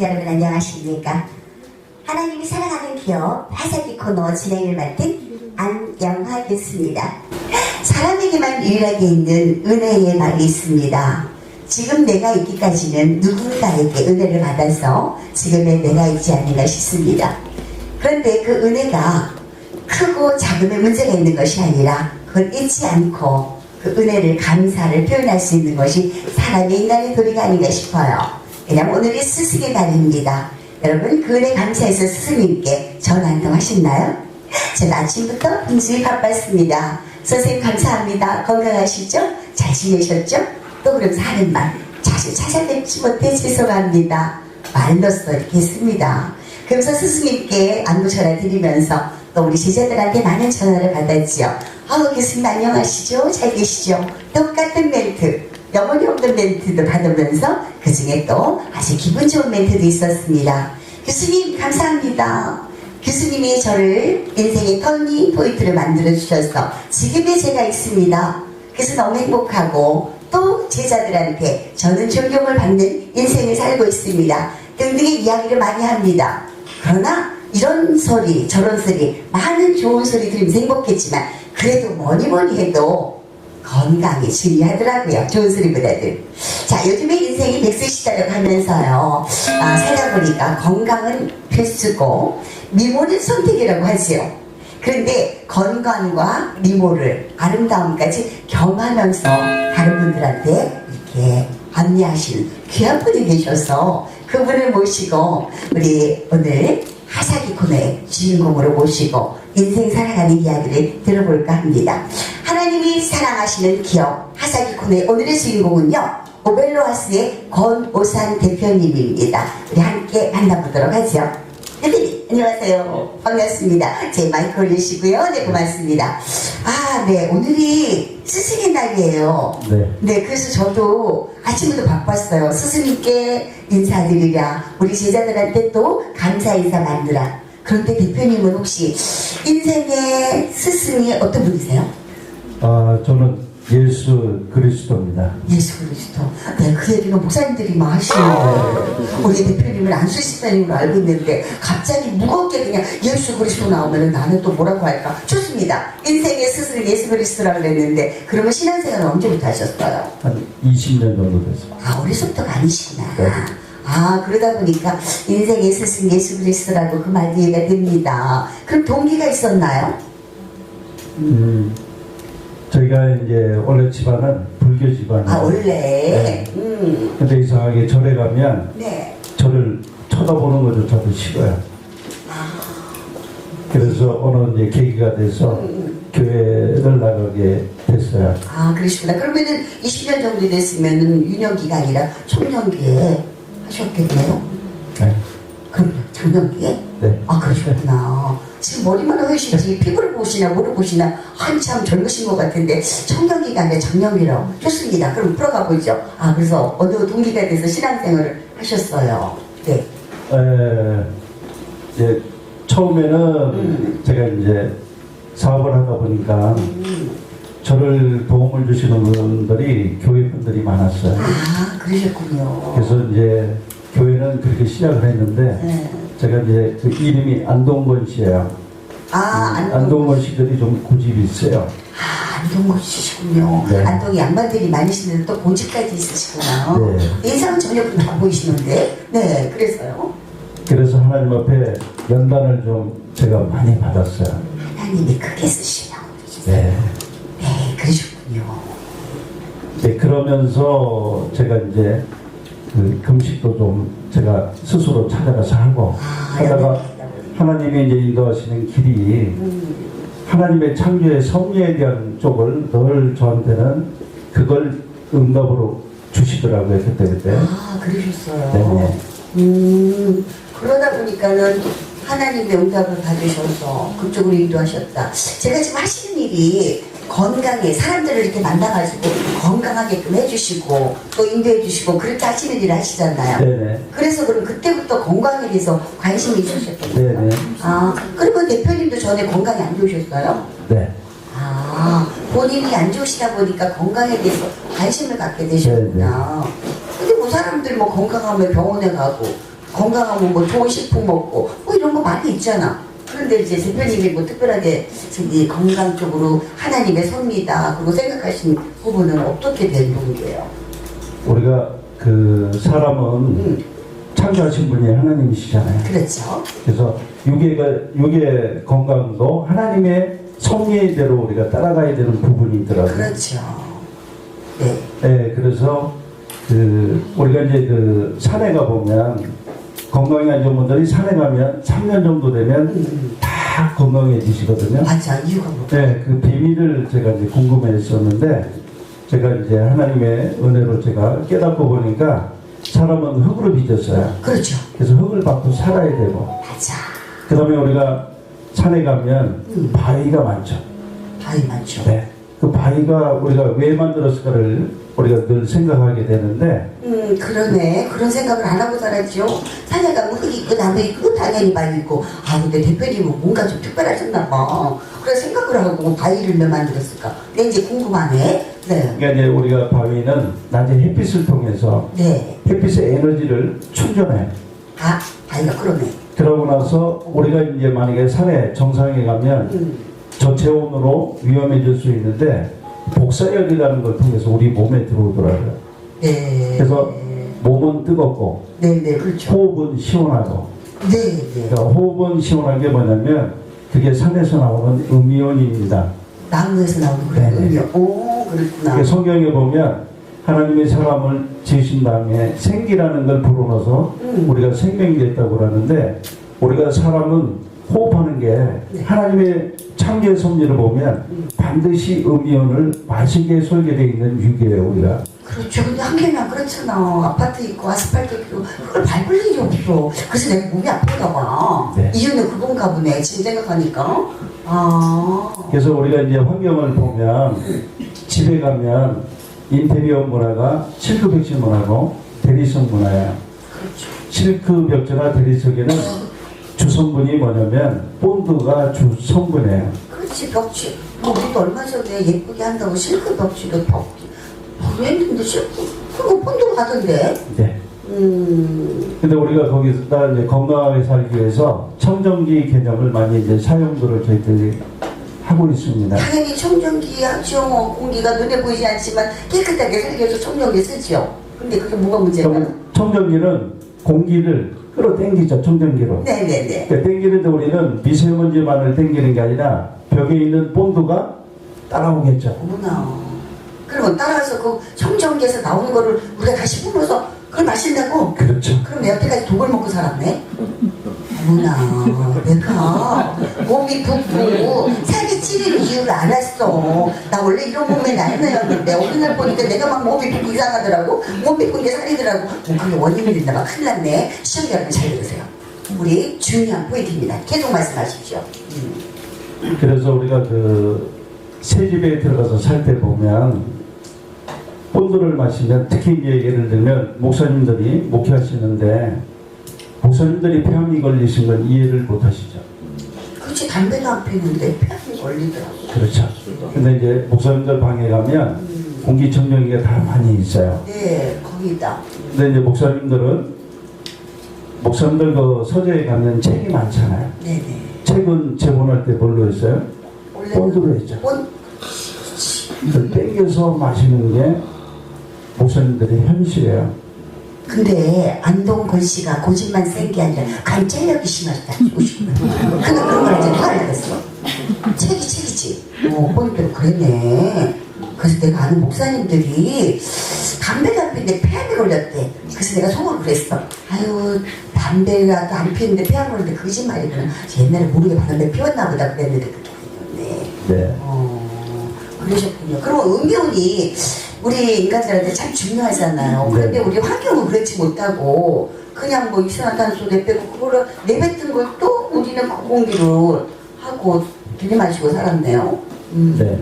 애청자 여러분 안녕하십니까? 하나님이 사랑하는 기업 하사기 코너 진행을 맡은 안영화 교수입니다. 사람에게만 유일하게 있는 은혜의 말이 있습니다. 지금 내가 있기까지는 누군가에게 은혜를 받아서 지금의 내가 있지 않는가 싶습니다. 그런데 그 은혜가 크고 작음에 문제가 있는 것이 아니라 그걸 잊지 않고 그 은혜를 감사를 표현할 수 있는 것이 사람의 인간의 도리가 아닌가 싶어요. 왜냐하면 오늘이 스승의 날입니다. 여러분 그 은혜 감사해서 스승님께 전화 한 통 하셨나요? 저는 아침부터 굉장히 바빴습니다. 선생님 감사합니다. 건강하시죠? 잘 지내셨죠? 또 그러면서 하는 말 자주 찾아뵙지 못해 죄송합니다. 말로써 이렇게 했습니다. 그러면서 스승님께 안부 전화 드리면서 또 우리 제자들한테 많은 전화를 받았지요. 교수님 안녕하시죠? 잘 계시죠? 똑같은 멘트 영혼이 없는 멘트도 받으면서 그 중에 또 아주 기분 좋은 멘트도 있었습니다. 교수님 감사합니다. 교수님이 저를 인생의 터닝 포인트를 만들어 주셔서 지금의 제가 있습니다. 그래서 너무 행복하고 또 제자들한테 저는 존경을 받는 인생을 살고 있습니다. 등등의 이야기를 많이 합니다. 그러나 이런 소리 저런 소리 많은 좋은 소리 들으면서 행복했지만 그래도 뭐니 해도 건강이 중요하더라고요. 좋은 소리보다는. 자, 요즘에 인생이 100세 시대라고 하면서요. 살다 보니까 건강은 필수고 미모는 선택이라고 하지요. 그런데 건강과 미모를 아름다움까지 겸하면서 다른 분들한테 이렇게 안내하시는 귀한 분이 계셔서 그분을 모시고 우리 오늘 하사기 코너의 주인공으로 모시고 인생 살아가는 이야기를 들어볼까 합니다. 하나님이 사랑하시는 기업 하사기 코너의 오늘의 주인공은요. 오벨로하스의 권오산 대표님입니다. 우리 함께 만나보도록 하죠. 대표님 안녕하세요. 반갑습니다. 제 마이크 올리시고요. 네 고맙습니다. 네 오늘이 스승의 날이에요. 네 그래서 저도 아침부터 바빴어요. 스승님께 인사드리랴 우리 제자들한테 또 감사 인사 만드라. 그런데 대표님은 혹시 인생의 스승이 어떤 분이세요? 저는 예수 그리스도입니다. 예수 그리스도. 네, 그 얘기는 목사님들이 막 하시는데 우리 대표님은 안수식사님으로 알고 있는데 갑자기 무겁게 그냥 예수 그리스도 나오면 나는 또 뭐라고 할까? 좋습니다. 인생의 스승은 예수 그리스도라고 그랬는데 그러면 신앙생활은 언제부터 하셨어요? 한 20년 정도 됐습니다. 어려서부터가 아니시구나. 네. 그러다 보니까 인생의 스승 예수 그리스도라고 그 말도 이해가 됩니다. 그럼 동기가 있었나요? 저희가 이제 원래 집안은 불교 집안이에요. 원래? 네. 근데 이상하게 절에 가면 네. 저를 쳐다보는 것조차도 싫어요. 그래서 어느 이제 계기가 돼서 교회를 나가게 됐어요. 그러시구나. 그러면은 20년 정도 됐으면은 유년기가 아니라 청년기에 하셨겠네요? 네. 그럼요. 청년기에? 네. 그러셨구나. 지금 머리만 하시지 피부를 보시나 뭐를 보시나 한참 젊으신 것 같은데 청년기가 아니라 정년기라고. 좋습니다. 그럼 풀어가 보죠. 그래서 어느 동기가 돼서 신앙생활을 하셨어요. 네. 이제 처음에는 제가 이제 사업을 하다 보니까 저를 도움을 주시는 분들이 교회 분들이 많았어요. 그러셨군요. 그래서 이제 교회는 그렇게 시작을 했는데 제가 이제 그 이름이 안동건 씨예요. 안동건 씨들이 좀 고집이 있어요. 안동건 씨시군요. 네. 안동에 양반들이 많이 시는데 또 고집까지 있으시구나. 네. 인상은 전혀 다 보이시는데. 네, 그래서요. 그래서 하나님 앞에 연단을 좀 제가 많이 받았어요. 하나님이 크게 쓰시라고 그러셨어요. 네. 네, 그러셨군요. 네, 그러면서 제가 이제 그 금식도 좀 제가 스스로 찾아가서 하고 하다가 하나님이 이제 인도하시는 길이 하나님의 창조의 섭리에 대한 쪽을 늘 저한테는 그걸 응답으로 주시더라고요. 그때. 그러셨어요. 네. 그러다 보니까는 하나님의 응답을 받으셔서 그쪽으로 인도하셨다. 제가 지금 하시는 일이 건강에 사람들을 이렇게 만나가지고 건강하게끔 해주시고 또 인도해주시고 그렇게 하시는 일을 하시잖아요. 네네. 그래서 그럼 그때부터 건강에 대해서 관심이 있으셨겠네요. 네네. 그리고 대표님도 전에 건강이 안 좋으셨어요? 네. 본인이 안 좋으시다 보니까 건강에 대해서 관심을 갖게 되셨구나. 근데 뭐 사람들 뭐 건강하면 병원에 가고 건강하면 뭐 좋은 식품 먹고 뭐 이런 거 많이 있잖아. 그런데 이제 대표님이 뭐 특별하게 저기 건강 쪽으로 하나님의 섭리다 그리고 생각하신 부분은 어떻게 된 분이에요? 우리가 그 사람은 창조하신 분이 하나님이시잖아요. 그렇죠. 그래서 육의 건강도 하나님의 섭리대로 우리가 따라가야 되는 부분이 있더라고요. 그렇죠. 네. 네, 그래서 그 우리가 이제 그 산에 가 보면 건강이 안 좋은 분들이 산에 가면 3년 정도 되면 다 건강해지시거든요. 맞아. 이유가 뭐? 네, 그 비밀을 제가 이제 궁금해했었는데 제가 이제 하나님의 은혜로 제가 깨닫고 보니까 사람은 흙으로 빚었어요. 그렇죠. 그래서 흙을 받고 살아야 되고 맞아. 그 다음에 우리가 산에 가면 바위가 많죠. 바위 많죠. 네. 그 바위가 우리가 왜 만들었을까를 우리가 늘 생각하게 되는데 그러네. 그런 생각을 안 하고 살았죠. 산에 가면 흙 있고 나무 있고 당연히 바위 있고 아 근데 대표님은 뭔가 좀 특별하셨나 봐. 그래 생각을 하고 바위를 왜 만들었을까? 내 이제 궁금하네. 네. 그러니까 이제 우리가 바위는 낮에 햇빛을 통해서 네. 햇빛의 에너지를 충전해요. 아 바위가 그러네. 그러고 나서 우리가 이제 만약에 산에 정상에 가면 저체온으로 위험해질 수 있는데 복사열이라는 걸 통해서 우리 몸에 들어오더라고요. 네. 그래서 몸은 뜨겁고 네네 그렇죠. 호흡은 시원하고 네네. 그러니까 호흡은 시원한 게 뭐냐면 그게 산에서 나오는 음이온입니다. 나무에서 나오는 네네. 거군요. 오 그렇구나. 그러니까 성경에 보면 하나님의 사람을 지으신 다음에 생기라는 걸 불어넣어서 우리가 생명이 있다고 그러는데 우리가 사람은 호흡하는 게 하나님의 창조의 섭리를 보면 반드시 음이온을 마시게 설계되어 있는 육이에요 우리가. 그렇죠. 근데 한국에는 그렇잖아. 아파트 있고 아스팔트 있고 그걸 밟을 일이 없어. 그래서 내가 몸이 아픈가 봐. 네. 이유는 그건가 보네. 지금 생각하니까. 아. 그래서 우리가 이제 환경을 보면 집에 가면 인테리어 문화가 실크벽지 문화고 대리석 문화예요. 그렇죠. 실크벽지나 대리석에는 주성분이 뭐냐면 본드가 주성분이에요. 그렇지. 벽지. 뭐 우리도 얼마 전에 예쁘게 한다고 실크 벽지로 벽지. 했는데 실크. 그거 본드로 가던데. 네. 근데 우리가 거기서 이제 건강하게 살기 위해서 청정기 개념을 많이 이제 사용도를 저희들이 하고 있습니다. 당연히 청정기 하죠. 공기가 눈에 보이지 않지만 깨끗하게 살기 위해서 청정기 쓰죠. 근데 그게 뭐가 문제인가? 청정기는 공기를 끌어당기죠. 청정기로. 네네네. 그러니까 당기는데 우리는 미세먼지만을 당기는 게 아니라 벽에 있는 본드가 따라오겠죠. 어머나. 그러면 따라서 그 청정기에서 나오는 거를 우리가 다시 뿜어서 그걸 마신다고? 그렇죠. 그럼 여태까지 독을 먹고 살았네? 어머나. 내가 몸이 붓고 살이 찌는 이유를 알았어. 나 원래 이런 몸에 나이나였는데 어느 날 보니까 내가 막 몸이 붓고 이상하더라고. 몸이 붓는 게 살이더라고. 그게 원인이 된다. 막 큰일 났네. 시청자 여러분 잘 들으세요. 우리 중요한 포인트입니다. 계속 말씀하십시오. 그래서 우리가 그 새 집에 들어가서 살 때 보면 본드를 마시면 특히 이제 예를 들면 목사님들이 목회하시는데 목사님들이 폐암이 걸리신 건 이해를 못 하시죠. 그렇지. 담배도 안 피우는데 폐암이 걸리더라고. 그렇죠. 근데 이제 목사님들 방에 가면 공기청정기가 다 많이 있어요. 네, 거기다. 근데 이제 목사님들 그 서재에 가면 책이 많잖아요. 네네. 책은 재본할 때 뭘로 했어요? 본드로 했죠. 이걸 땡겨서 마시는 게 목사님들의 현실이에요. 근데 안동건 씨가 고집만 센 게 아니라 관찰력이 심하다. 근데 그런 걸 이제 누가 알겠어? 책이지. 본대로 그랬네. 그래서 내가 아는 목사님들이 담배도 안 피는데 폐암이 걸렸대. 그래서 내가 속으로 그랬어. 아유 담배라도 안 피는데 폐암 걸렸는데 거짓말이구나. 옛날에 모르게 담배 피웠나 보다 그랬는데 그게 아니었네. 네. 그러셨군요. 그럼 음이온이 우리 인간들한테 참 중요하잖아요. 그런데 우리 환경은 그렇지 못하고 그냥 뭐 이산화탄소 내빼고 그거를 내뱉은 걸 또 우리는 그 공기로 하고 들이마시고 살았네요. 네.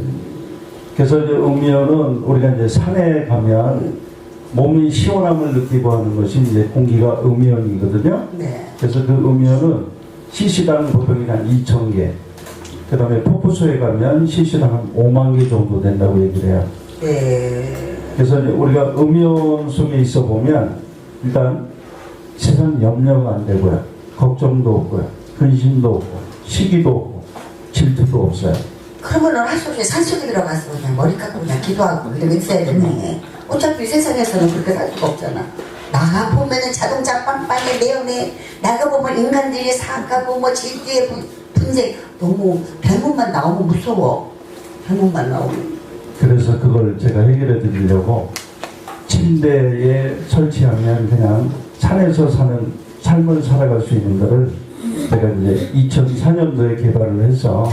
그래서 이제 음이온은 우리가 이제 산에 가면 몸이 시원함을 느끼고 하는 것이 이제 공기가 음이온이거든요. 네. 그래서 그 음이온은 시시당 보통 한 2,000개. 그 다음에 폭포수에 가면 시시당 한 5만 개 정도 된다고 얘기를 해요. 네. 그래서 이제 우리가 음이온 속에 있어 보면 일단 세상 염려가 안 되고요. 걱정도 없고요. 근심도 없고 시기도 없고 질투도 없어요. 그러면은 할 수 없이 산속에 들어가서 그냥 머리 깎고 그냥 기도하고 이러고 있어야 되네. 어차피 세상에서는 그렇게 살 수가 없잖아. 나가 보면은 자동차 빵빵해 내연에 나가 보면 인간들이 사악하고 뭐 질투에 분쟁 너무 대문만 나오면 무서워. 대문만 나오면. 그래서 그걸 제가 해결해 드리려고 침대에 설치하면 그냥 산에서 사는 삶을 살아갈 수 있는 거를 제가 이제 2004년도에 개발을 해서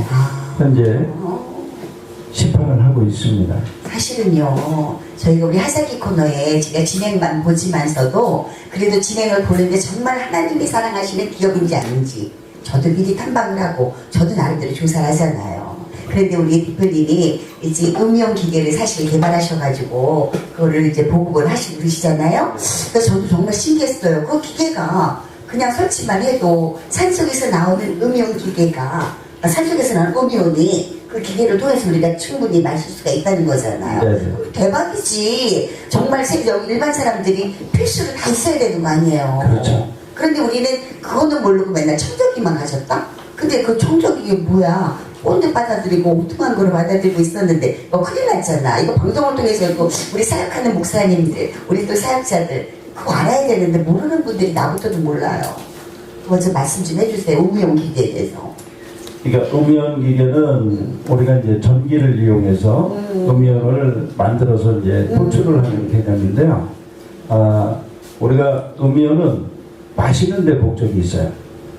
현재 시판을 하고 있습니다. 사실은요, 저희가 우리 하사기 코너에 제가 진행만 보지만서도 그래도 진행을 보는데 정말 하나님이 사랑하시는 기업인지 아닌지 저도 미리 탐방을 하고 저도 나름대로 조사를 하잖아요. 그런데 우리 대표님이 이제 음용 기계를 사실 개발하셔가지고 그거를 이제 보급을 하시고 그러시잖아요. 그래서 저도 정말 신기했어요. 그 기계가 그냥 설치만 해도 산속에서 나오는 음용 기계가 산속에서 나오는 음용이 그 기계를 통해서 우리가 충분히 마실 수가 있다는 거잖아요. 네네. 대박이지. 정말 일반 사람들이 필수로 다 있어야 되는 거 아니에요. 그렇죠. 그런데 우리는 그거는 모르고 맨날 청정기만 가졌다? 근데 그 청정기가 뭐야? 본드 받아들이고 엉뚱한 거를 받아들이고 있었는데 큰일 났잖아. 이거 방송을 통해서 우리 사역하는 목사님들, 우리 또 사역자들 그거 알아야 되는데 모르는 분들이 나부터도 몰라요. 먼저 말씀 좀 해주세요. 음용 기계에 대해서. 그러니까 음연 기계는 우리가 이제 전기를 이용해서 음연을 만들어서 이제 도출을 하는 개념인데요. 우리가 음연은 마시는 데 목적이 있어요.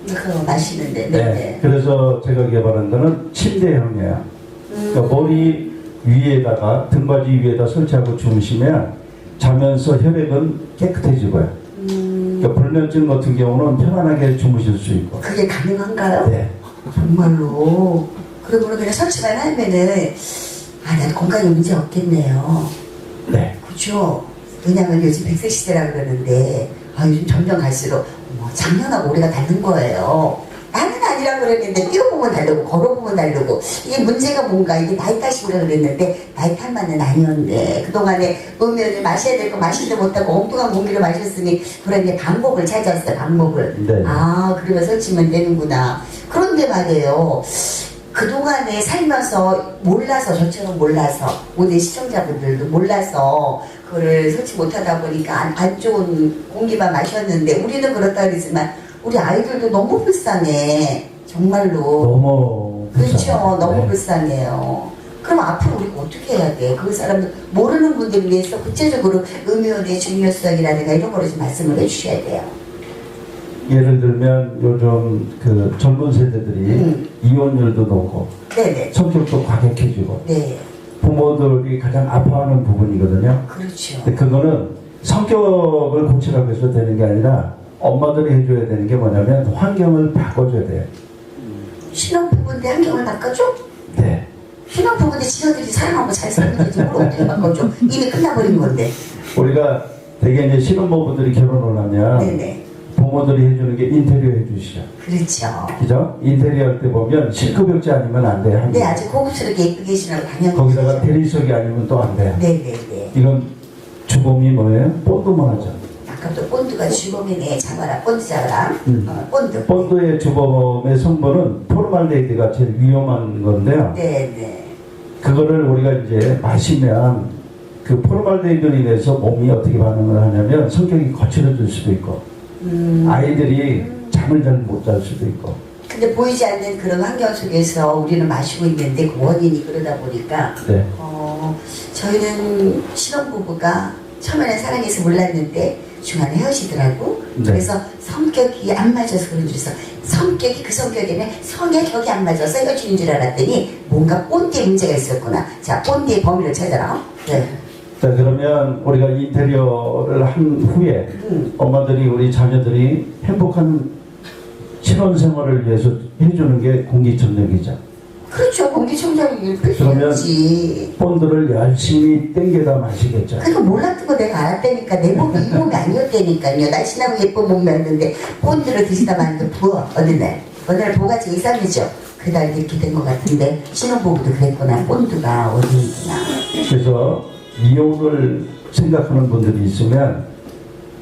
그거 마시는데. 네. 네. 그래서 제가 개발한 거는 침대형이에요. 그러니까 머리 위에다가 등받이 위에다 설치하고 주무시면 자면서 혈액은 깨끗해지고요. 그러니까 불면증 같은 경우는 편안하게 주무실 수 있고. 그게 가능한가요? 네. 정말로. 그러면 그냥 설치만 하면은 나는 건강에 문제 없겠네요. 네. 그죠? 왜냐면 요즘 100세 시대라 그러는데 요즘 점점 갈수록 작년하고 올해가 다른 거예요. 나는 아니라 그랬는데 뛰어보면 다르고 걸어보면 다르고 이게 문제가 뭔가 이게 나이 탓인가 그랬는데 나이 탓만은 아니었는데 그동안에 음료를 마셔야 될 거 마시지 못하고 엉뚱한 공기를 마셨으니 그런데 방법을 찾았어요. 방법을. 네. 그러면 설치면 되는구나. 그런데 말이에요. 그동안에 살면서 몰라서 저처럼 몰라서 오늘 시청자분들도 몰라서 그거를 설치 못하다 보니까 안 좋은 공기만 마셨는데 우리는 그렇다 그러지만 우리 아이들도 너무 불쌍해. 정말로. 너무 그렇죠. 불쌍해요. 너무 네. 불쌍해요. 그럼 앞으로 우리가 어떻게 해야 돼요? 그 사람들 모르는 분들을 위해서 구체적으로 음료의 중요성이라든가 이런 거를 좀 말씀을 해주셔야 돼요. 예를 들면 요즘 그 젊은 세대들이 이혼율도 높고 네네. 성격도 과격해지고 네. 부모들이 가장 아파하는 부분이거든요. 그렇죠. 근데 그거는 성격을 고치라고 해서 되는 게 아니라 엄마들이 해줘야 되는 게 뭐냐면 환경을 바꿔줘야 돼요. 신혼부부인데 환경을 바꿔줘? 네. 신혼부부인데 지네들이 사랑하고 잘 살면 되지 뭘 어떻게 바꿔줘? 이미 끝나버린 건데. 우리가 대개 이제 신혼부부들이 결혼을 하면 네네. 부모들이 해주는 게 인테리어 해주시죠. 그렇죠. 그죠? 인테리어 할 때 보면 실크벽지 아니면 안 돼요. 네, 아주 고급스럽게 예쁘게 해주라고 당연히. 거기다가 대리석이 아니면 또 안 돼요. 네네네. 이건 주범이 뭐예요? 본드만 하죠. 아까 또 본드가 주범이네. 잡아라. 본드 잡아라. 본드. 본드의 주범의 성분은 포르말데히드가 제일 위험한 건데요. 네네. 그거를 우리가 이제 마시면 그 포르말데히드로 인해서 몸이 어떻게 반응을 하냐면 성격이 거칠어질 수도 있고 아이들이 잠을 잘 못 잘 수도 있고. 근데 보이지 않는 그런 환경 속에서 우리는 마시고 있는데 그 원인이 그러다 보니까 네. 저희는 신혼부부가 처음에는 사랑해서 몰랐는데 중간에 헤어지더라고. 네. 그래서 성격이 안 맞아서 그런 줄 알았어. 성격이 그 성격에는 성의 격이 안 맞아서 헤어지는 줄 알았더니 뭔가 본드에 문제가 있었구나. 자, 본드의 범위를 찾아라. 네. 자, 그러면 우리가 인테리어를 한 후에 엄마들이 우리 자녀들이 행복한 신혼생활을 위해서 해주는 게 공기청정기죠. 그렇죠. 공기청정기 그러면 필수지. 본드를 열심히 땡겨다 마시겠죠. 그러니까 몰랐던 거 내가 알았다니까. 내 몸이 이 몸이 아니었다니까요. 날씬하고 예쁜 몸이었는데 본드를 드시다 마는데 부어. 어느 날 보가지가 이상해져. 그날 이렇게 된 것 같은데 신혼부부도 그랬구나. 본드가 원인이구나. 그래서 이혼을 생각하는 분들이 있으면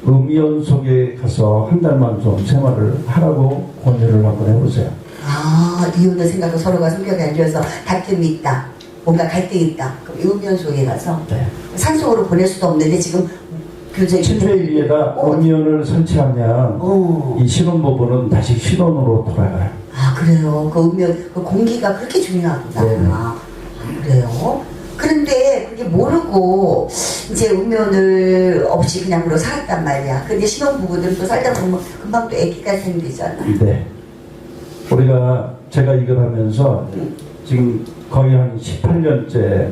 음이온 속에 가서 한 달만 좀 생활을 하라고 권유를 한번 해보세요. 아, 이혼의 생각과 서로가 성격이 안 좋아서 다툼이 있다. 뭔가 갈등이 있다. 그럼 음이온 속에 가서 네. 산속으로 보낼 수도 없는데 지금 교제 침대 위에다 음이온을 설치하면 이 신혼부부는 다시 신혼으로 돌아가요. 아, 그래요. 그 음이온, 그 공기가 그렇게 중요하구나. 네. 아, 그래요. 그런데 그게 모르고 이제 음면을 없이 그냥 으로 살았단 말이야. 근데 신혼부부들은 또 살다 보면 금방 또 아기가 생기잖아. 네. 우리가 제가 이걸 하면서 지금 거의 한 18년째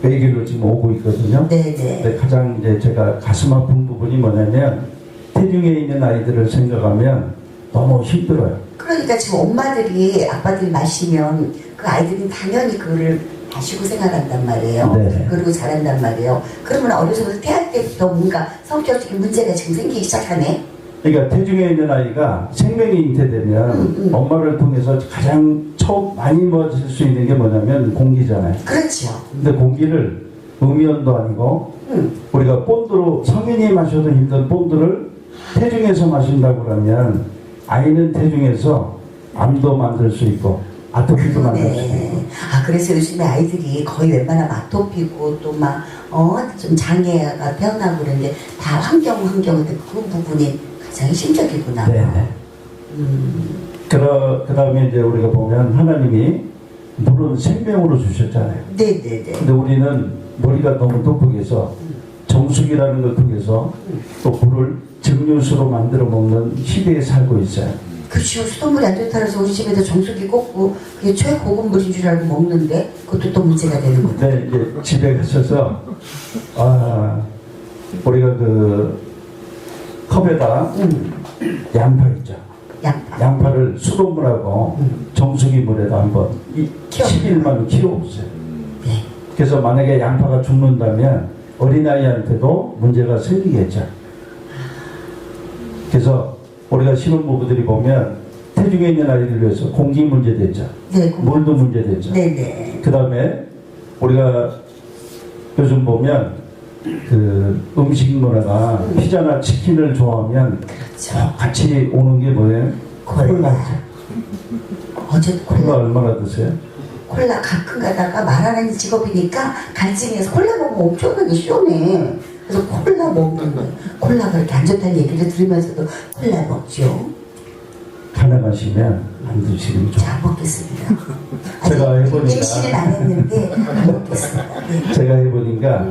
아기로 지금 오고 있거든요. 네네. 근데 가장 이제 제가 가슴 아픈 부분이 뭐냐면 태중에 있는 아이들을 생각하면 너무 힘들어요. 그러니까 지금 엄마들이 아빠들이 마시면 그 아이들은 당연히 그거를 마시고 생활한단 말이에요. 네. 그리고 자란단 말이에요. 그러면 어려서부터 태할 때부터 뭔가 성격적인 문제가 지금 생기기 시작하네. 그러니까 태중에 있는 아이가 생명이 잉태되면 엄마를 통해서 가장 처음 많이 맞을 수 있는 게 뭐냐면 공기잖아요. 그렇죠. 근데 공기를 음이온도 아니고 우리가 본드로 성인이 마셔도 힘든 본드를 태중에서 마신다고 그러면 아이는 태중에서 암도 만들 수 있고 아토피도 만들 수 있고. 아, 그래서 요즘에 아이들이 거의 웬만하면 아토피고 또 막 좀 장애가 태어나고 그러는데 다 환경인데 그 부분이 가장 심적이구나. 네네. 그 다음에 이제 우리가 보면 하나님이 물은 생명으로 주셨잖아요. 네네네. 근데 우리는 머리가 너무 똑똑해서 정수기라는 걸 통해서 또 물을 증류수로 만들어 먹는 시대에 살고 있어요. 그렇죠. 수돗물이 안 좋다고 해서 우리 집에도 정수기 꽂고 그게 최고급 물인 줄 알고 먹는데 그것도 또 문제가 되는 거죠. 근데 이제 집에 가셔서 우리가 그 컵에다 양파 있죠. 양파를 수돗물하고 정수기 물에다 한번 10일만 키워보세요. 네. 그래서 만약에 양파가 죽는다면 어린아이한테도 문제가 생기겠죠. 그래서 우리가 신혼부부들이 보면 태중에 있는 아이들을 위해서 공기 문제도 있죠. 네, 물도 문제도 있죠. 네네. 그 다음에 우리가 요즘 보면 그 음식 문화가 피자나 치킨을 좋아하면 그렇죠. 같이 오는 게 뭐예요? 콜라죠. 어제 콜라 얼마나 드세요? 콜라 가끔 가다가 말하는 직업이니까 갈증해서 콜라 먹으면 엄청나게 시원해. 그래서 콜라 먹는 거예요. 콜라가 그렇게 안 좋다는 얘기를 들으면서도 콜라 먹죠. 가능하시면 안 드시는 게 좋아요. 자, 먹겠습니다. 제가 해보니까 임신은 안 했는데 먹겠습니다. 네. 제가 해보니까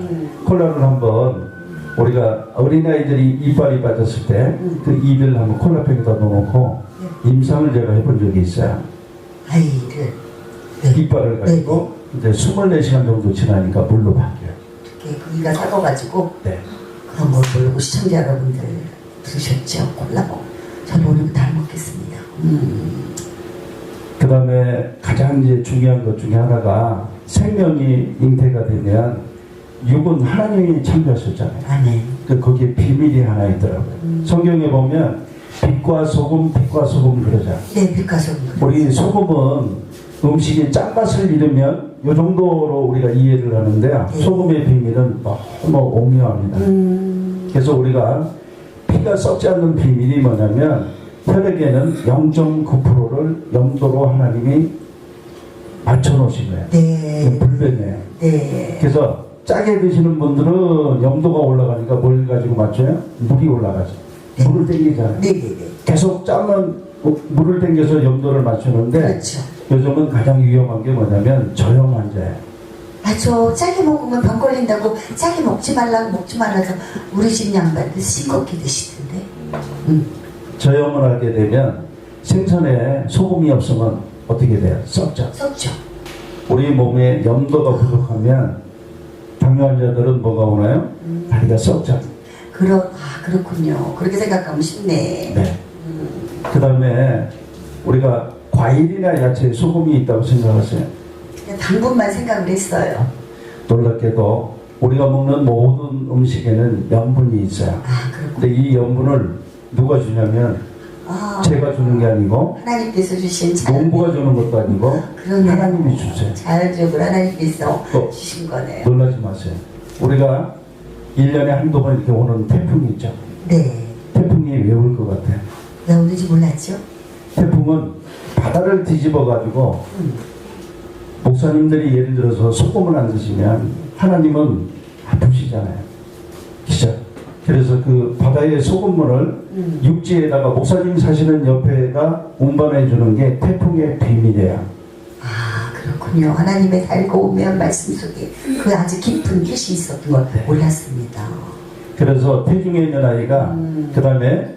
콜라를 한번 우리가 어린아이들이 이빨이 빠졌을 때 그 입을 한번 콜라병에다 넣어놓고 임상을 제가 해본 적이 있어요. 아이를 네. 이빨을 가지고 이제 24시간 정도 지나니까 물로 바뀌어요. 이렇게 고기가 삭아가지고 네. 그런 걸 모르고 시청자 여러분들 들으셨죠? 콜라 먹. 저는 오늘 다 먹겠습니다. 그 다음에 가장 이제 중요한 것 중에 하나가 생명이 잉태가 되면 육은 하나님이 창조하셨잖아요. 아멘. 거기에 비밀이 하나 있더라고요. 성경에 보면 빛과 소금 그러잖아요. 네, 빛가소금. 우리 소금은 음식이 짠맛을 잃으면 이 정도로 우리가 이해를 하는데요. 네. 소금의 비밀은 너무 오묘합니다. 그래서 우리가 피가 썩지 않는 비밀이 뭐냐면 혈액에는 0.9%를 염도로 하나님이 맞춰놓으신 거예요. 네. 불변이에요. 네. 그래서 짜게 드시는 분들은 염도가 올라가니까 뭘 가지고 맞춰요? 물이 올라가죠. 물을 땡기잖아요. 네네네. 계속 짜면 물을 땡겨서 염도를 맞추는데 그렇죠. 요즘은 가장 위험한 게 뭐냐면 저염 환자예요. 맞아. 짜게 먹으면 병 걸린다고 짜게 먹지 말라고 우리 집 양반들 싱겁게 드시던데. 저염을 하게 되면 생선에 소금이 없으면 어떻게 돼요? 썩죠. 썩죠. 우리 몸에 염도가 부족하면 당뇨 환자들은 뭐가 오나요? 다리가 썩죠. 그렇군요. 그렇게 생각하면 쉽네. 네. 그 다음에 우리가 과일이나 야채에 소금이 있다고 생각하세요? 그냥 당분만 생각을 했어요. 놀랍게도 우리가 먹는 모든 음식에는 염분이 있어요. 아, 그렇군요. 근데 이 염분을 누가 주냐면 제가 주는 게 아니고 하나님께서 주신 자연. 농부가 주는 것도 아니고 그러네요. 하나님이 주세요. 자연적으로 하나님께서 또 주신 거네요. 놀라지 마세요. 우리가 1년에 한두 번 이렇게 오는 태풍이 있죠. 네. 태풍이 왜 올 것 같아요? 왜 오는지 몰랐죠? 태풍은 바다를 뒤집어 가지고 목사님들이 예를 들어서 소금을 안 드시면 하나님은 아프시잖아요. 그죠? 그래서 그 바다의 소금물을 육지에다가 목사님 사시는 옆에가 운반해 주는 게 태풍의 비밀이에요. 아, 그렇군요. 하나님의 달고 오면 말씀 속에 그 아주 깊은 뜻이 있었던 걸 몰랐습니다. 그래서 태중에 있는 아이가 그 다음에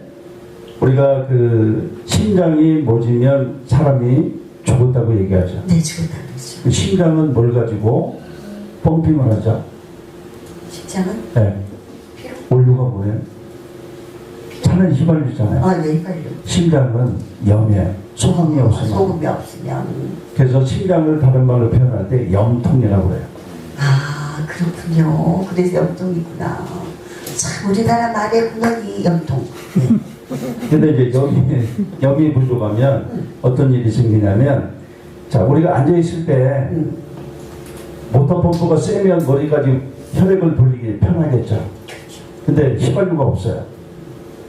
우리가 그 심장이 멎으면 사람이 죽었다고 얘기하죠. 네, 죽었다는 거죠. 그 심장은 뭘 가지고 펌핑을 하죠? 심장은? 네. 원료가 뭐예요? 차는 휘발유잖아요. 아, 네, 휘발유. 심장은 염이에요. 소금이 없으면. 소금이 없으면. 그래서 심장을 다른 말로 표현할 때 염통이라고 해요. 아, 그렇군요. 그래서 염통이구나. 참, 우리나라 말의 구멍이 염통. 네. 근데 이제 염이 부족하면 어떤 일이 생기냐면, 자, 우리가 앉아있을 때 모터 펌프가 세면 머리까지 혈액을 돌리기 편하겠죠. 근데 휘발유가 없어요.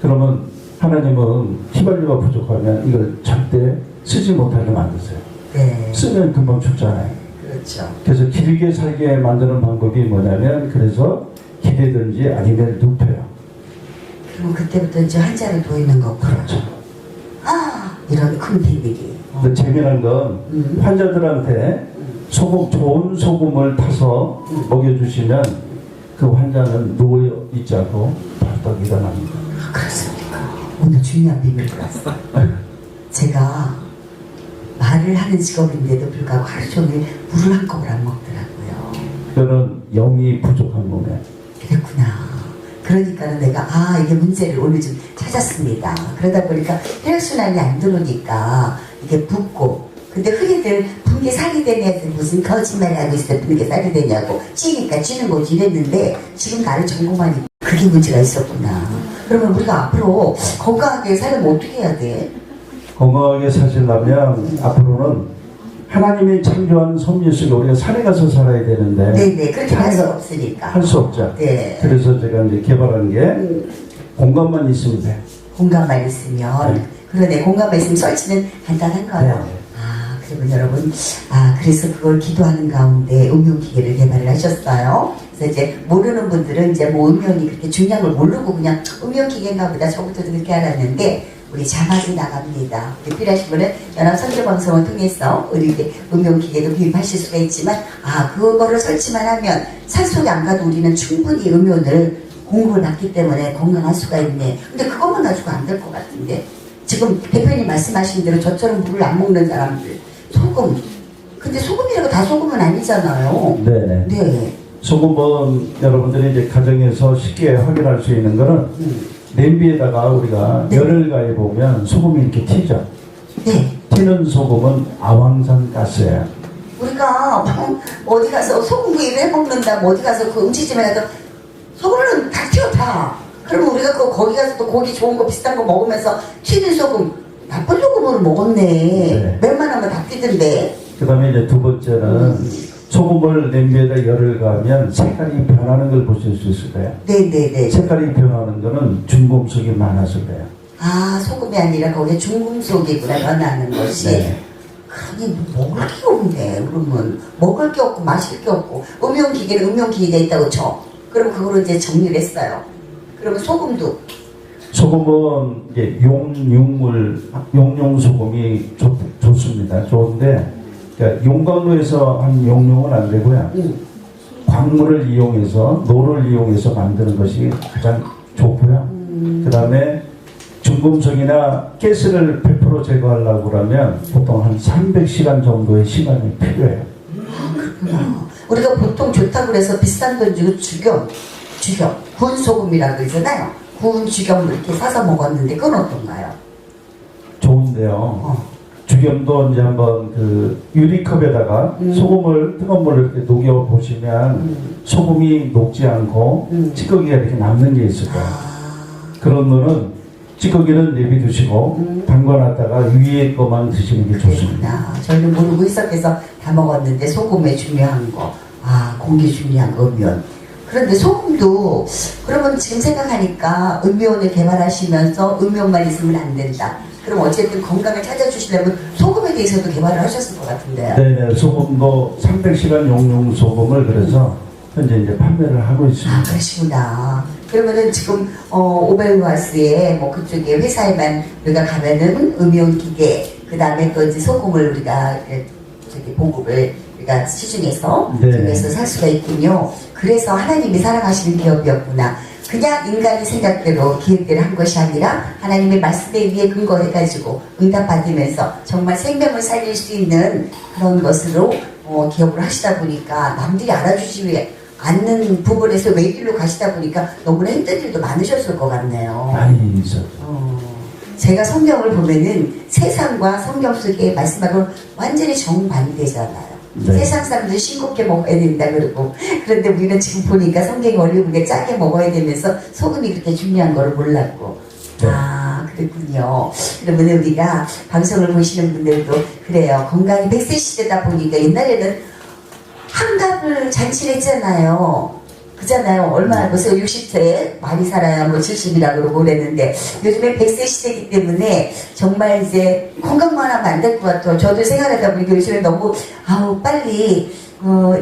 그러면 하나님은 휘발유가 부족하면 이걸 절대 쓰지 못하게 만드세요. 네. 쓰면 금방 죽잖아요. 그렇죠. 그래서 길게 살게 만드는 방법이 뭐냐면, 그래서 기대든지 아니면 눕혀요. 그럼 그때부터 이제 환자를 보이는 거고요. 그렇죠. 아, 이런 큰 비밀이. 근데 재미난 건 환자들한테 소금, 좋은 소금을 타서 먹여주시면 그 환자는 누워 있지 않고 벌떡 일어납니다. 아, 그렇습니까? 오늘 중요한 비밀을 알았어요. 제가 말을 하는 직업인데도 불구하고 하루 종일 물을 한꺼번에 안 먹더라고요. 그거는 영이 부족한 몸에. 그랬구나. 그러니까 내가 이게 문제를 오늘 좀 찾았습니다. 그러다 보니까 혈액순환이 안 들어오니까 이게 붓고, 근데 흔히들 붓게 살이 되는 애들 무슨 거짓말 하고 있어. 붓게 살이 되냐고 찌니까 찌는 거지 이랬는데 지금 나를 전공하니 그게 문제가 있었구나. 그러면 우리가 앞으로 건강하게 살려면 어떻게 해야 돼? 건강하게 사시려면 앞으로는 하나님이 창조한 섭리 속에 우리가 산에 가서 살아야 되는데 네네, 그렇게 할 수 산에 없으니까. 할 수 없죠. 네. 그래서 제가 이제 개발한 게 공간만 있으면 돼. 공간만 있으면. 네. 그러네, 공간만 있으면 설치는 간단한 거예요. 네. 그리고 여러분, 그래서 그걸 기도하는 가운데 음용기계를 개발을 하셨어요. 그래서 이제 모르는 분들은 이제 뭐 음용이 그렇게 중요한 걸 모르고 그냥 음용기계인가 보다 저부터도 그렇게 알았는데, 우리 자막이 나갑니다. 필요하신 분은 연합선교방송을 통해서 우리 이렇게 음용기계도 구입하실 수가 있지만, 그거를 설치만 하면 산속에 안 가도 우리는 충분히 음용을 공급을 받기 때문에 건강할 수가 있네. 근데 그것만 가지고 안 될 것 같은데. 지금 대표님 말씀하신 대로 저처럼 물을 안 먹는 사람들, 소금. 근데 소금이라고 다 소금은 아니잖아요. 네네. 네. 소금은 여러분들이 이제 가정에서 쉽게 확인할 수 있는 거는 냄비에다가 우리가 네. 열을 가해 보면 소금이 이렇게 튀죠. 네. 튀는 소금은 아황산 가스예요. 우리가 어디 가서 소금구이를 해먹는다, 어디 가서 그 음식점에 가서 소금을 다 튀어 다. 그러면 우리가 거기 가서 또 고기 좋은 거 비싼 거 먹으면서 튀는 소금, 나쁜 소금을 먹었네. 네. 웬만하면 다 튀던데. 그 다음에 이제 두 번째는 소금을 냄비에다 열을 가하면 색깔이 변하는 걸 보실 수 있을 거예요. 네네네. 색깔이 변하는 거는 중금속이 많아서 그래요. 소금이 아니라 거기에 중금속이구나, 변하는 것이. 네. 그러니 먹을 게 없네. 그러면 먹을 게 없고 마실 게 없고 음용기계는 음용기계가 있다고 쳐. 그럼 그거로 이제 정리를 했어요. 그러면 소금도 소금은 이제 용용 소금이 좋습니다. 좋은데 그러니까 용광로에서 한 용용은 안 되고요. 광물을 이용해서 노를 이용해서 만드는 것이 가장 좋고요. 그 다음에 중금속이나 가스를 100% 제거하려고 그러면 보통 한 300시간 정도의 시간이 필요해요. 그렇구나. 우리가 보통 좋다고 그래서 비싼 돈 주고 죽염, 구운 소금이라고 그러잖아요. 구운 죽염을 이렇게 사서 먹었는데 그건 어떤가요? 좋은데요. 죽염도 이제 한번 그 유리컵에다가 소금을 뜨거운 물을 이렇게 녹여 보시면 소금이 녹지 않고 찌꺼기가 이렇게 남는 게 있을 거예요. 그런 거는 찌꺼기는 내비두시고 담가놨다가 위에 것만 드시는 게 좋습니다. 저희는 모르고 있었해서 다 먹었는데 소금에 중요한 거, 공기 중요한 거면 그런데 소금도 그러면 지금 생각하니까 음료원을 개발하시면서 음료만 있으면 안 된다. 그럼 어쨌든 건강을 찾아주시려면 소금에 대해서도 개발을 하셨을 것 같은데요. 네네, 소금도 300시간 용융 소금을 그래서 현재 이제 판매를 하고 있습니다. 아, 그러시구나. 그러면은 지금 오벨로아스에 뭐 그쪽에 회사에만 우리가 가면은 음용 기계, 그 다음에 또 이제 소금을 우리가 저기 보급을 우리가 시중에서 네. 중에서 살 수가 있군요. 그래서 하나님이 사랑하시는 기업이었구나. 그냥 인간의 생각대로 기획대로 한 것이 아니라 하나님의 말씀에 위에 근거해가지고 응답받으면서 정말 생명을 살릴 수 있는 그런 것으로 기업을 하시다 보니까 남들이 알아주지 않는 부분에서 외길로 가시다 보니까 너무나 힘든 일도 많으셨을 것 같네요. 많이 있었죠. 제가 성경을 보면은 세상과 성경 속의 말씀하고 완전히 정반대잖아요. 네. 세상 사람들이 싱겁게 먹어야 된다 그러고, 그런데 우리는 지금 보니까 성경이 원리보게 짜게 먹어야 되면서 소금이 그렇게 중요한 걸 몰랐고. 네. 아, 그랬군요. 그러면 우리가 방송을 보시는 분들도 그래요. 건강이 100세 시대다 보니까 옛날에는 한갑을 잔치를 했잖아요. 그잖아요. 얼마나 벌써 60세 많이 살아야 뭐 70이라 그러고 그랬는데 요즘에 100세 시대이기 때문에 정말 이제 건강만 하면 안 될 것 같아요. 저도 생활하다 보니까 요즘에 너무 빨리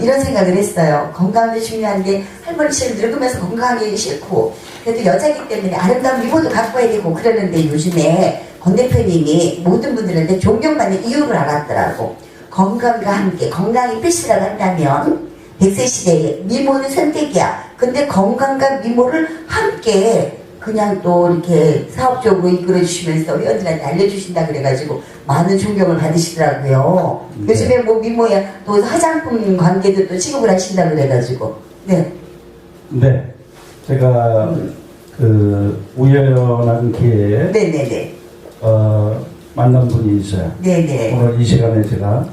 이런 생각을 했어요. 건강이 중요한데 할머니처럼 늙으면서 건강하기 싫고 그래도 여자이기 때문에 아름다운 미모도 갖고 와야 되고 그러는데 요즘에 권 대표님이 모든 분들한테 존경받는 이유를 알았더라고. 건강과 함께 건강이 필수라고 한다면 100세 시대에 미모는 선택이야. 근데 건강과 미모를 함께 그냥 또 이렇게 사업적으로 이끌어 주시면서 회원들한테 알려주신다 그래가지고 많은 존경을 받으시더라고요. 네. 요즘에 뭐 미모야 또 화장품 관계도 또 취급을 하신다 그래가지고. 네. 네, 제가 그 우연한 기회에 네네네. 만난 분이 있어요. 네네. 오늘 이 시간에 제가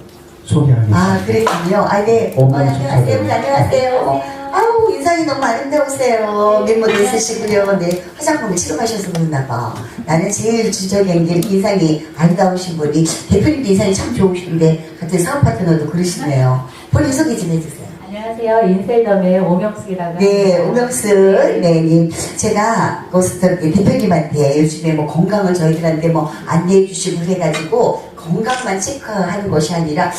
소개하겠습니다. 아, 그랬군요. 아, 네. 안녕하세요. 안녕하세요. 아우, 인상이 너무 아름다우세요. 미모도 있으시고요. 네. 화장품을 취급하셔서 그런가봐. 나는 제일 주저된 게 인상이 아름다우신 분이, 대표님도 인상이 참 좋으신데, 같은 사업 파트너도 그러시네요. 본인 소개 좀 해주세요. 안녕하세요. 인셀덤의 오명숙이라고 네, 합니다. 오명수, 네, 제가, 저기 대표님한테 요즘에 뭐 건강을 저희들한테 뭐 안내해 주시고 해가지고, 건강만 체크하는 것이 아니라,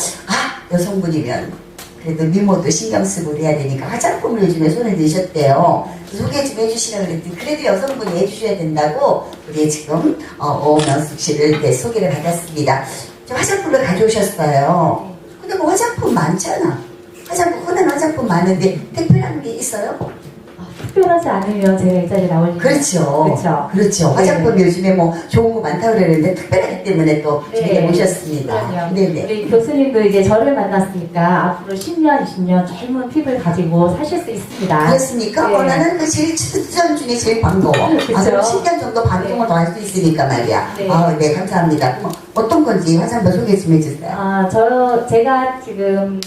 여성분이면, 그래도 미모도 신경 쓰고 그래야 되니까 화장품을 요즘에 손에 넣으셨대요. 소개 좀 해주시라 그랬더니, 그래도 여성분이 해주셔야 된다고, 우리 지금, 오명숙 씨를 이렇게 소개를 받았습니다. 저 화장품을 가져오셨어요. 근데 뭐 화장품 많잖아. 흔한 화장품 많은데 특별한 게 있어요? 특별하지 않으면 제가 이 자리에 나올 일이 그렇죠. 그렇죠. 화장품 요즘에 뭐 좋은 거 많다고 그러는데 특별하기 때문에 또 저희가 모셨습니다. 그럼요. 네네. 우리 교수님도 이제 저를 만났으니까 앞으로 10년, 20년 젊은 피부를 가지고 사실 수 있습니다. 그렇습니까? 네. 나는 그 제일 추천 중에 제일 반가워. 그쵸. 그럼 10년 정도 방송을 더 할 수 있으니까 말이야. 네. 네, 감사합니다. 그럼 어떤 건지 화장품 소개 좀 해주세요. 제가 지금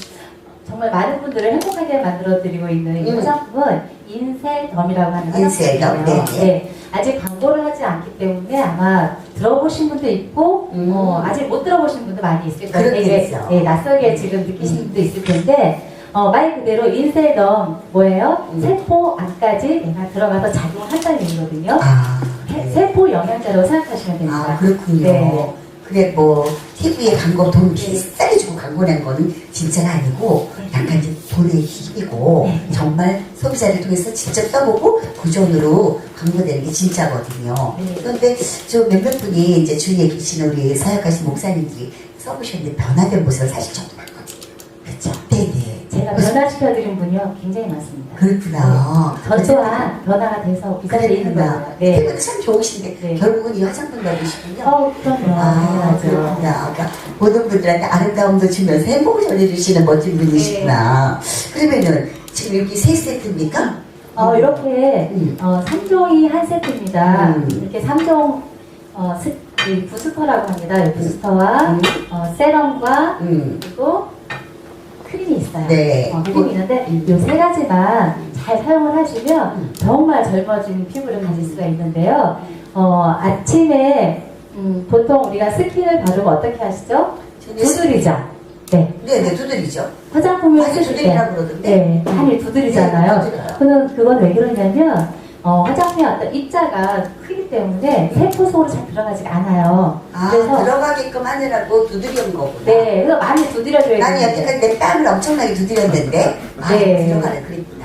정말 많은 분들을 행복하게 만들어드리고 있는 이 화장품은 인셀덤이라고 하는 인셀덤, 화장품이에요. 네네. 네, 아직 광고를 하지 않기 때문에 아마 들어보신 분도 있고 아직 못 들어보신 분도 많이 있을 거예요. 그렇겠죠. 네, 낯설게 지금 느끼시는 분도 있을 텐데 말 그대로 인셀덤 뭐예요? 세포 안까지 얘가 들어가서 작용한다는 얘기거든요. 네. 세포 영양제라고 생각하시면 됩니다. 그렇군요. 네. 그래 뭐 TV에 광고 돈 비싸게 주고 광고 낸 거는 진짜가 아니고 약간 이제 돈의 힘이고 정말 소비자를 통해서 직접 써보고 고전으로 광고되는 게 진짜거든요. 네. 그런데 저 몇몇 분이 이제 주위에 계신 우리 사역하신 목사님들이 써보셨는데 변화된 모습을 사실 저도 봤거든요. 그렇죠? 네네. 제가 변화시켜드린 분이요 굉장히 많습니다. 그렇구나. 저 또한 변화가 돼서 이 자리에 있는 거예요. 네. 피부도 참 좋으신데 네. 결국은 이 화장품 넣으시군요. 그럼요. 그렇구나. 그러니까 모든 분들한테 아름다움도 주면서 행복을 전해주시는 멋진 분이시구나. 그러면은 지금 여기 세 세트입니까? 이렇게 3종이 한 세트입니다. 이렇게 3종 이 부스터라고 합니다. 이 부스터와 세럼과 그리고 크림이 있어요. 네. 크림이 있는데 이 세 가지만 잘 사용을 하시면 정말 젊어진 피부를 가질 수가 있는데요. 아침에 보통 우리가 스킨을 바르고 어떻게 하시죠? 두드리죠. 네. 네, 두드리죠. 화장품을 많이 쓰실 때 두드리라고 그러던데. 네, 많이 두드리잖아요. 네, 두드려요. 그건 왜 그러냐면 화장품의 어떤 입자가 크기 때문에 세포 속으로 잘 들어가지가 않아요. 아, 그래서 들어가게끔 하느라고 두드리는 거구나. 네, 그래서 많이 두드려줘야 난 되는데. 여태까지 내 뺨을 엄청나게 두드렸는데, 아, 네. 들어가네, 그랬구나.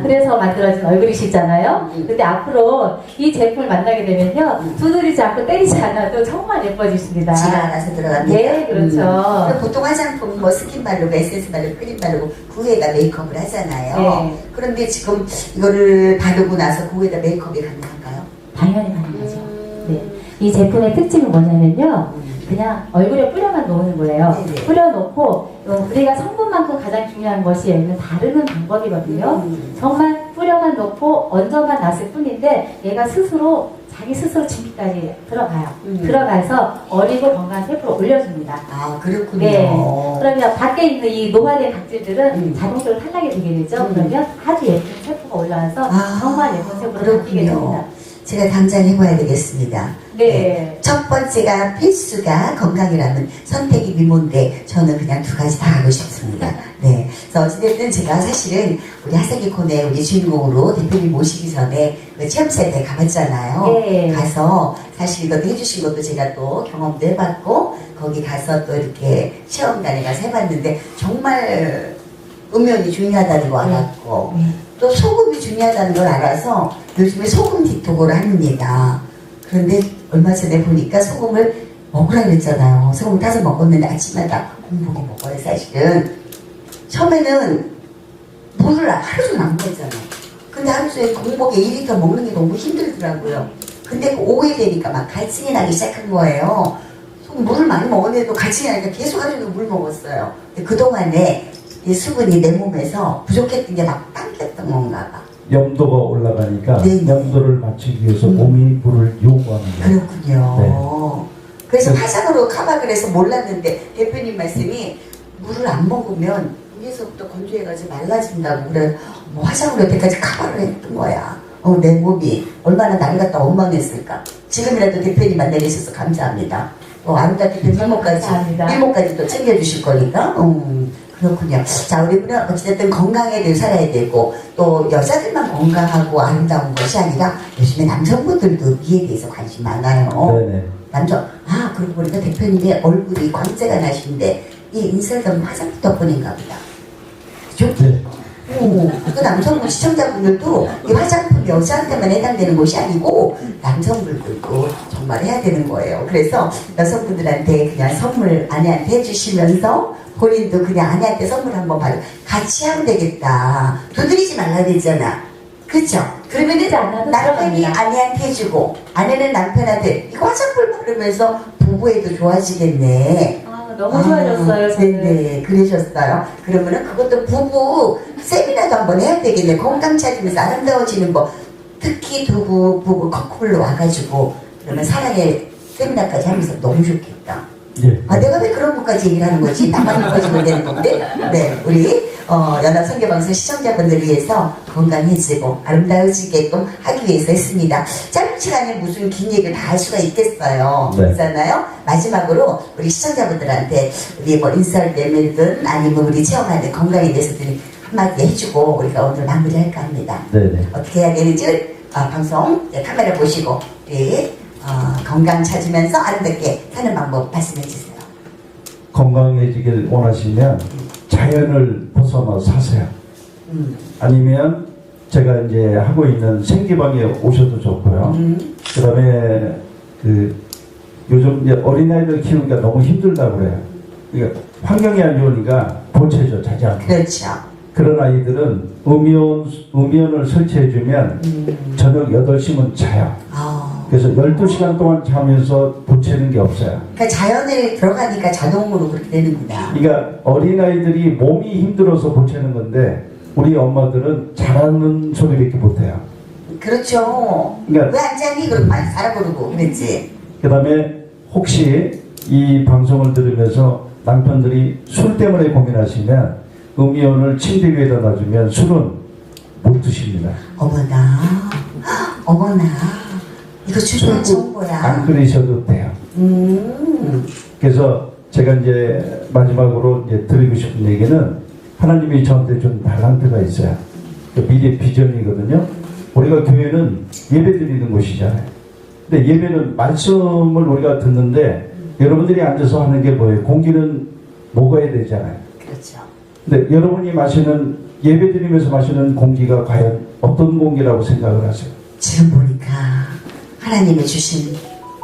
그래서 만들어진 얼굴이시잖아요. 음. 근데 앞으로 이 제품을 만나게 되면요, 두드리지 않고 때리지 않아도 정말 예뻐지십니다. 지가 알아서 들어갑니다. 네, 그렇죠. 그리고 보통 화장품 뭐 스킨 바르고 에센스 바르고 크림 바르고 그 위에다 메이크업을 하잖아요. 네. 그런데 지금 이거를 바르고 나서 그 위에다 메이크업이 가능한가요? 당연히 가능하죠. 네. 이 제품의 특징은 뭐냐면요, 그냥 얼굴에 뿌려만 놓는 거예요. 네네. 뿌려놓고 우리가 성분만큼 가장 중요한 것이 얘는 바르는 방법이거든요. 정말 뿌려만 놓고 얹어만 놨을 뿐인데 얘가 스스로 자기 스스로 진피까지 들어가요. 들어가서 어리고 건강한 세포를 올려줍니다. 아, 그렇군요. 네. 그러면 밖에 있는 이 노화된 각질들은 자동적으로 탈락이 되게 되죠. 그러면 아주 예쁜 세포가 올라와서 정말 예쁜 세포로 바뀌게 됩니다. 제가 당장 해봐야 되겠습니다. 네. 첫 번째가 필수가 건강이라면 선택이 미모인데 저는 그냥 두 가지 다 하고 싶습니다. 네. 그래서 어찌됐든 제가 사실은 우리 하세기콘의 우리 주인공으로 대표님 모시기 전에 그 체험센터에 가봤잖아요. 네. 가서 사실 이것도 해주신 것도 제가 또 경험도 해봤고 거기 가서 또 이렇게 체험단에 가서 해봤는데 정말 음면이 중요하다는 거 알았고 또 소금이 중요하다는 걸 알아서 요즘에 소금 디톡을 합니다. 그런데 얼마 전에 보니까 소금을 먹으라 그랬잖아요. 소금 타서 먹었는데 아침마다 공복에 먹어요, 사실은. 처음에는 물을 하루 종일 안 먹었잖아요. 근데 하루 종일 공복에 2리터 먹는 게 너무 힘들더라고요. 근데 그 오후에 되니까 막 갈증이 나기 시작한 거예요. 물을 많이 먹었는데도 갈증이 나니까 계속 하루 종일 물 먹었어요. 근데 그동안에 이 수분이 내 몸에서 부족했던 게 막 당겼던 건가 봐. 염도가 올라가니까 네. 염도를 맞추기 위해서 몸이 물을 요구하는 거예요. 그렇군요. 그래서 화장으로 카박을 해서 몰랐는데 대표님 말씀이 물을 안 먹으면 위에서부터 건조해가지고 말라진다고 그래. 뭐 화장으로 여태까지 카박을 했던 거야. 내 몸이 얼마나 나를 갖다 원망했을까. 지금이라도 대표님 만나게 해주셔서 감사합니다. 아름답게 밀목까지 또 챙겨주실 거니까. 그렇군요. 자, 우리는 어찌됐든 건강에 대해 살아야 되고 또 여자들만 건강하고 아름다운 것이 아니라 요즘에 남성분들도 미에 대해서 관심 많아요. 네네. 그러고 보니까 대표님의 얼굴이 광채가 나시는데 이 인설던 화장품 덕분인가 보다. 그죠? 네. 그 남성분 시청자분들도 이 화장품 여자한테만 해당되는 것이 아니고 남성분들도 정말 해야 되는 거예요. 그래서 여성분들한테 그냥 선물 아내한테 해주시면서 본인도 그냥 아내한테 선물 한번 받고 같이 하면 되겠다. 두드리지 말라 그랬잖아. 그쵸? 그러면은 남편이 아내한테 해주고 아내는 남편한테 이거 화장품 바르면서 부부애도 좋아지겠네. 너무 좋아졌어요. 저는. 네네, 그러셨어요. 그러면은 그것도 부부 세미나도 한번 해야 되겠네. 건강 찾으면서 아름다워지는 거. 특히 두 부부 커플로 와가지고 그러면 사랑의 세미나까지 하면서 너무 좋겠다. 예. 내가 왜 그런 것까지 얘기를 하는 거지? 나만 예뻐지면 되는 건데. 네, 우리 연합선교방송 시청자분들 위해서 건강해지고 아름다워지게끔 하기 위해서 했습니다. 짧은 시간에 무슨 긴 얘기를 다 할 수가 있겠어요. 네. 그렇잖아요. 마지막으로 우리 시청자분들한테 우리 뭐 인사를 내밀든 아니면 우리 체험하는 건강에 대해서든 한마디 해주고 우리가 오늘 마무리할까 합니다. 네네. 어떻게 해야 되는지 방송 카메라 보시고 우리 건강 찾으면서 아름답게 사는 방법 말씀해 주세요. 건강해지길 원하시면 자연을 벗어나 사세요. 아니면 제가 이제 하고 있는 생기방에 오셔도 좋고요. 그다음에 요즘 이제 어린아이들 키우기가 너무 힘들다고 그래요. 그러니까 환경이 안 좋으니까 보채죠, 자지 않고. 그렇죠. 그런 아이들은 음이온을 설치해주면 저녁 8시면 자요. 그래서 12시간 동안 자면서 보채는 게 없어요. 그러니까 자연에 들어가니까 자동으로 그렇게 되는구나. 그러니까 어린아이들이 몸이 힘들어서 보채는 건데 우리 엄마들은 잘하는 소리밖에 못해요. 그렇죠. 그러니까 왜 안 자니? 그럼 많이 살아보르고 그랬지. 그 다음에 혹시 이 방송을 들으면서 남편들이 술 때문에 고민하시면 음이온을 침대 위에다 놔주면 술은 못 드십니다. 어머나. 이거 중요한 정보야. 안 끓이셔도 돼요. 그래서 제가 이제 마지막으로 이제 드리고 싶은 얘기는 하나님이 저한테 준 달란트가 있어요. 그 미래 비전이거든요. 우리가 교회는 예배 드리는 곳이잖아요. 근데 예배는 말씀을 우리가 듣는데 여러분들이 앉아서 하는 게 뭐예요? 공기는 먹어야 되잖아요. 그렇죠. 근데 여러분이 마시는 예배 드리면서 마시는 공기가 과연 어떤 공기라고 생각을 하세요? 지금 보니까 하나님이 주신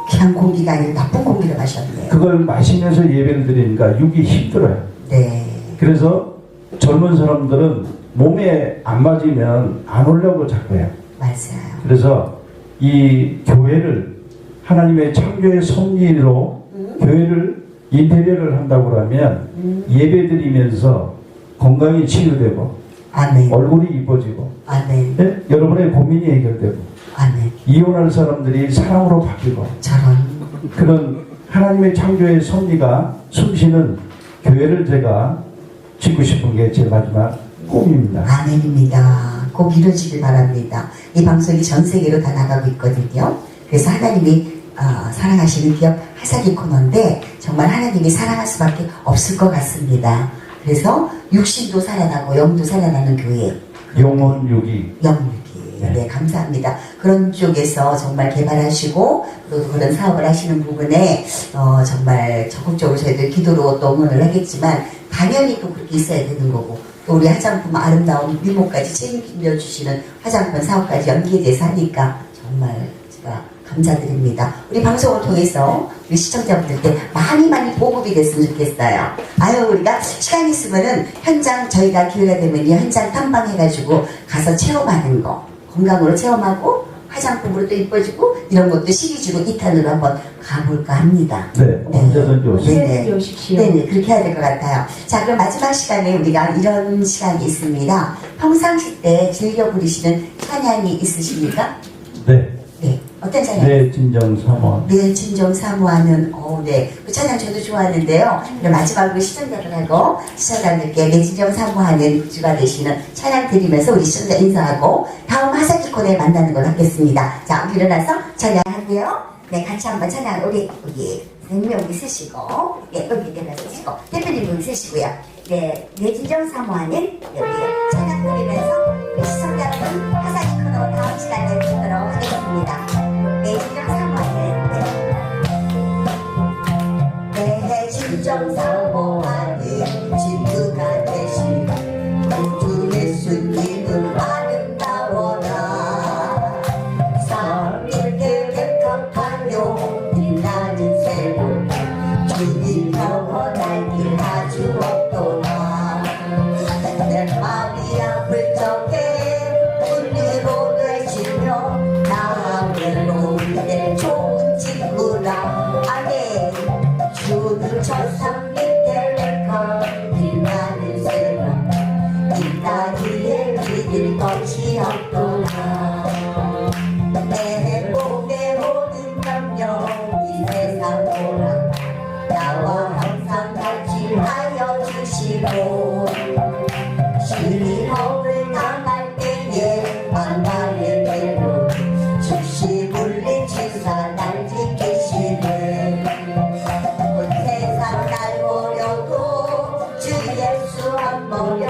귀한 공기가 아니라 나쁜 공기를 마셨네요. 그걸 마시면서 예배를 드리니까 육이 힘들어요. 네. 그래서 젊은 사람들은 몸에 안 맞으면 안 오려고 자꾸 해요. 맞아요. 그래서 이 교회를 하나님의 창조의 섭리로 교회를 인테리어를 한다고 하면 예배 드리면서 건강이 치유되고 아멘. 얼굴이 이뻐지고 아멘. 예? 여러분의 고민이 해결되고 아멘. 이혼할 사람들이 사랑으로 바뀌고 저런. 그런 하나님의 창조의 섭리가 숨쉬는 교회를 제가 짓고 싶은 게 제 마지막 꿈입니다. 아멘입니다. 꼭 이루어지길 바랍니다. 이 방송이 전 세계로 다 나가고 있거든요. 그래서 하나님이 사랑하시는 기업 하사기 코너인데 정말 하나님이 사랑할 수밖에 없을 것 같습니다. 그래서 육신도 살아나고 영도 살아나는 교회. 영혼 유기. 영육이. 네, 감사합니다. 그런 쪽에서 정말 개발하시고 또 그런 사업을 하시는 부분에 정말 적극적으로 저희들 기도로 또 응원을 하겠지만 당연히 또 그렇게 있어야 되는 거고 또 우리 화장품 아름다운 미모까지 책임져 주시는 화장품 사업까지 연계돼서 하니까 정말 제가 감사드립니다. 우리 방송을 통해서 우리 시청자분들께 많이 보급이 됐으면 좋겠어요. 아유, 우리가 시간 있으면은 현장 저희가 기회가 되면 현장 탐방해가지고 가서 체험하는 거 건강으로 체험하고 화장품으로 또 이뻐지고 이런 것도 시리즈로 2탄으로 한번 가볼까 합니다. 네, 언제든지 오세요. 네네. 오십시오. 네네, 그렇게 해야 될 것 같아요. 자, 그럼 마지막 시간에 우리가 이런 시간이 있습니다. 평상시 때 즐겨 부르시는 찬양이 있으십니까? 네. 네. 어떤 찬양? 네, 진정 사모함. 네, 진정 사모하는, 네. 그 찬양 저도 좋아하는데요. 그럼 마지막으로 시청자를 하고, 시청자들께 내 진정 사모하는 주가 되시는 찬양 드리면서 우리 시청자 인사하고, 다음 하사키 코너에 만나는 걸로 하겠습니다. 자, 우리 일어나서 찬양하고요. 네, 같이 한번 찬양, 우리 생명 여기 쓰시고, 네, 여기 내려주시고, 대표님 여기 쓰시고요. 네, 내 진정 사모하는 여기 찬양 드리면서, 우리 시청자 여러분, 하사키 코너 다음 시간에 뵙도록 하겠습니다. 내 진정 사모하는, 내 진정 사모하는 친구가 되신 주 예수님은 아름다워라. 삶을 계획하여 빛나는 새로 주님 영원한 길 아주 없도다. 내 마음이 아플 적에 분리로 되시며 나 외로운데 좋은 친구라. 아멘. 주는 천상 밑에 내가 빛나는 새로 이 따위에 믿을 것이 없도다. 내 몸에 오는 감정 이 세상 보라 나와 항상 같이 하여 주시고 신이 허를 당할 때에 만나는 대로 즉시 물리치사 날 지키시네. 온 세상 날 버려도 주 예수 안 버려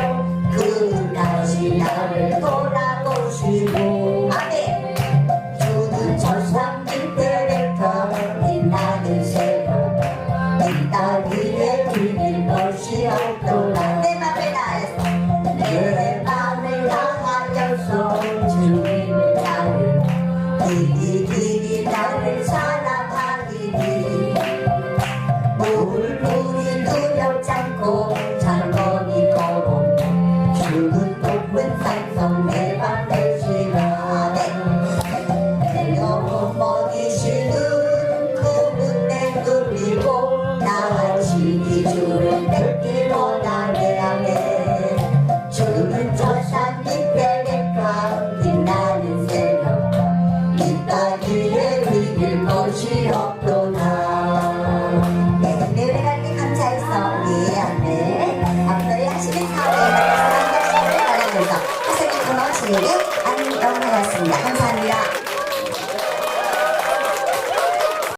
끝까지 나를 돌아보시고 아멘. 주는 천상 밑에가 빛나는 새로 이 땅 위에 비길 것이 없도다. 내 맘을 다해서 내 맘을 다하여서 주님을 따르 길이 나를 사랑하리니 물불이 두렵지 않고 장건이 걸어 주는 높은 산성 내 맘 되시라. 내 영혼 먹이시는 그분 내 누리고 나 친히 주를 뵙길 원하네. 아멘. 주는 천상 밑에 내가 빛나는 새로 이 땅 위에 비길 것이 없도다. 네, 노래 할때 감사해서 우리 앞으로 하시는 사업에 만족하시길 바라면서 하사기 코너 진행의 안녕하였습니다.